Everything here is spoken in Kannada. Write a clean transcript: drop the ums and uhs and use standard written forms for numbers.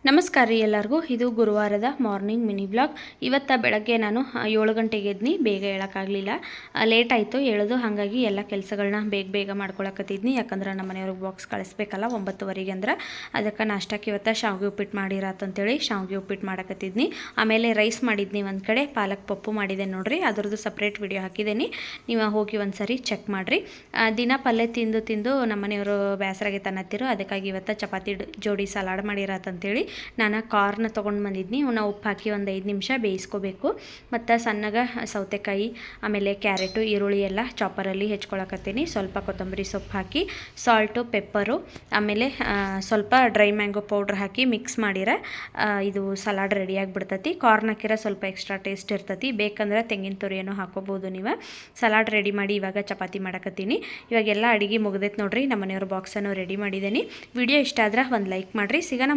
ನಮಸ್ಕಾರ ರೀ ಎಲ್ಲರಿಗೂ. ಇದು ಗುರುವಾರದ ಮಾರ್ನಿಂಗ್ ಮಿನಿ ಬ್ಲಾಗ್. ಇವತ್ತು ಬೆಳಗ್ಗೆ ನಾನು 7 ಗಂಟೆಗೆ ಎದ್ನಿ. ಬೇಗ ಹೇಳೋಕ್ಕಾಗಲಿಲ್ಲ, ಲೇಟ್ ಆಯಿತು ಹೇಳೋದು. ಹಾಗಾಗಿ ಎಲ್ಲ ಕೆಲಸಗಳನ್ನ ಬೇಗ ಮಾಡ್ಕೊಳಕತ್ತಿದ್ನಿ. ಯಾಕಂದ್ರೆ ನಮ್ಮ ಮನೆಯವ್ರಿಗೆ ಬಾಕ್ಸ್ ಕಳಿಸ್ಬೇಕಲ್ಲ 9:15 ಅಂದ್ರೆ. ಅದಕ್ಕೆ ನಾಷ್ಟಕ್ಕೆ ಇವತ್ತು ಶಾವಿಗೆ ಉಪ್ಪಿಟ್ಟು ಮಾಡಿರಾತಂತೇಳಿ ಶಾವಿಗೆ ಉಪ್ಪಿಟ್ಟು ಮಾಡಕತ್ತಿದ್ನಿ. ಆಮೇಲೆ ರೈಸ್ ಮಾಡಿದ್ನಿ ಒಂದು ಕಡೆ, ಪಾಲಕ್ ಪಪ್ಪು ಮಾಡಿದೆ ನೋಡ್ರಿ. ಅದರದ್ದು ಸಪ್ರೇಟ್ ವಿಡಿಯೋ ಹಾಕಿದ್ದೀನಿ, ನೀವು ಹೋಗಿ ಒಂದು ಸರಿ ಚೆಕ್ ಮಾಡಿರಿ. ದಿನ ಪಲ್ಯ ತಿಂದು ನಮ್ಮ ಮನೆಯವರು ಬೇಸರಾಗೆ ತನ್ನತ್ತಿರು. ಅದಕ್ಕಾಗಿ ಇವತ್ತು ಚಪಾತಿ ಜೋಡಿ ಸಲಾಡ್ ಮಾಡಿರಾತಂತೇಳಿ ನಾನು ಕಾರ್ನ್ ತೊಗೊಂಡು ಬಂದಿದ್ನಿ. ಅವನ್ನ ಉಪ್ಪು ಹಾಕಿ ಒಂದು 5 ನಿಮಿಷ ಬೇಯಿಸ್ಕೋಬೇಕು. ಮತ್ತು ಸಣ್ಣಗೆ ಸೌತೆಕಾಯಿ, ಆಮೇಲೆ ಕ್ಯಾರೆಟು, ಈರುಳ್ಳಿ ಎಲ್ಲ ಚಾಪರಲ್ಲಿ ಹೆಚ್ಕೊಳಕತ್ತೀನಿ. ಸ್ವಲ್ಪ ಕೊತ್ತಂಬರಿ ಸೊಪ್ಪು ಹಾಕಿ, ಸಾಲ್ಟು, ಪೆಪ್ಪರು, ಆಮೇಲೆ ಸ್ವಲ್ಪ ಡ್ರೈ ಮ್ಯಾಂಗೋ ಪೌಡ್ರ್ ಹಾಕಿ ಮಿಕ್ಸ್ ಮಾಡಿರ ಇದು ಸಲಾಡ್ ರೆಡಿಯಾಗಿಬಿಡ್ತತಿ. ಕಾರ್ನ್ ಹಾಕಿರ ಸ್ವಲ್ಪ ಎಕ್ಸ್ಟ್ರಾ ಟೇಸ್ಟ್ ಇರ್ತತಿ. ಬೇಕಂದ್ರೆ ತೆಂಗಿನ ತುರಿಯನ್ನು ಹಾಕೋಬೋದು ನೀವು. ಸಲಾಡ್ ರೆಡಿ ಮಾಡಿ ಇವಾಗ ಚಪಾತಿ ಮಾಡಕತ್ತೀನಿ. ಇವಾಗೆಲ್ಲ ಅಡುಗೆ ಮುಗ್ದೈತೆ ನೋಡ್ರಿ. ನಮ್ಮ ಮನೆಯವ್ರ ಬಾಕ್ಸನ್ನು ರೆಡಿ ಮಾಡಿದ್ದೀನಿ. ವಿಡಿಯೋ ಇಷ್ಟ ಆದ್ರೆ ಒಂದು ಲೈಕ್ ಮಾಡಿರಿ. ಸಿಗೋಣ